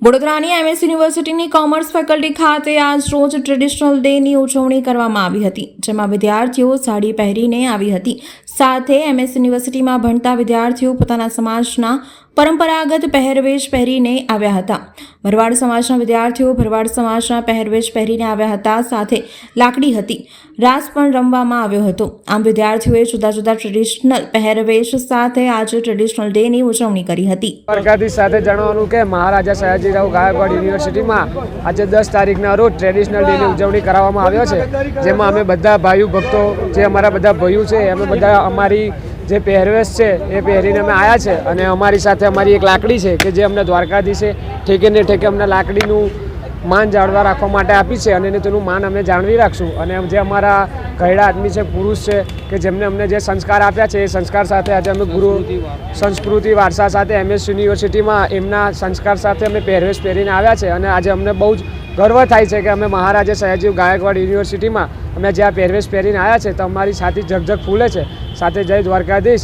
વડોદરાની એમએસ યુનિવર્સિટીની commerce faculty ખાતે આજ રોજ ટ્રેડિશનલ ડેની ઉજવણી કરવામાં આવી હતી, જેમાં વિદ્યાર્થીઓ સાડી પહેરીને આવી હતી. સાથે એમએસ યુનિવર્સિટીમાં ભણતા વિદ્યાર્થીઓ પોતાના સમાજના પરંપરાગત પહેરવેશ પહેરીને આવ્યા હતા. ભરવાડ સમાજના વિદ્યાર્થીઓ ભરવાડ સમાજના પહેરવેશ પહેરીને આવ્યા હતા. સાથે લાકડી હતી, રાસ પણ રમવામાં આવ્યો હતો. આમ વિદ્યાર્થીઓએ જુદા જુદા ટ્રેડિશનલ પહેરવેશ સાથે આજે ટ્રેડિશનલ ડેની ઉજવણી કરી હતી. દ્વારકાધીશ સાથે જણાવવાનું કે મહારાજા સયાજીરાવ ગાયકવાડ યુનિવર્સિટીમાં આજે 10 તારીખના રોજ ટ્રેડિશનલ ડેની ઉજવણી કરવામાં આવ્યો છે, જેમાં અમે બધા ભાઈઓ ભક્તો જે અમારા બધા ભાઈઓ છે અમે બધા અમારી જે પહેરવેશ છે એ પહેરીને અમે આવ્યા છે. અને અમારી સાથે અમારી એક લાકડી છે કે જે અમને દ્વારકાધીશે ઠેકે ને ઠેકે અમને લાકડીનું માન જાળવા રાખવા માટે આપી છે અને તેનું માન અમે જાળવી રાખશું. અને જે અમારા ઘરડા આદમી છે, પુરુષ છે કે જેમને અમને જે સંસ્કાર આપ્યા છે એ સંસ્કાર સાથે આજે અમે ગુરુ સંસ્કૃતિ વારસા સાથે એમએસ યુનિવર્સિટીમાં એમના સંસ્કાર સાથે અમે પહેરવેશ પહેરીને આવ્યા છે. અને આજે અમને બહુ જ ગર્વ થાય છે કે અમે મહારાજા સયાજી ગાયકવાડ યુનિવર્સિટીમાં અમે જે આ પહેરવેશ પહેરીને આવ્યા છે તો અમારી છાતી ઝગઝગ ફૂલે છે. સાથે જય દ્વારકાધીશ.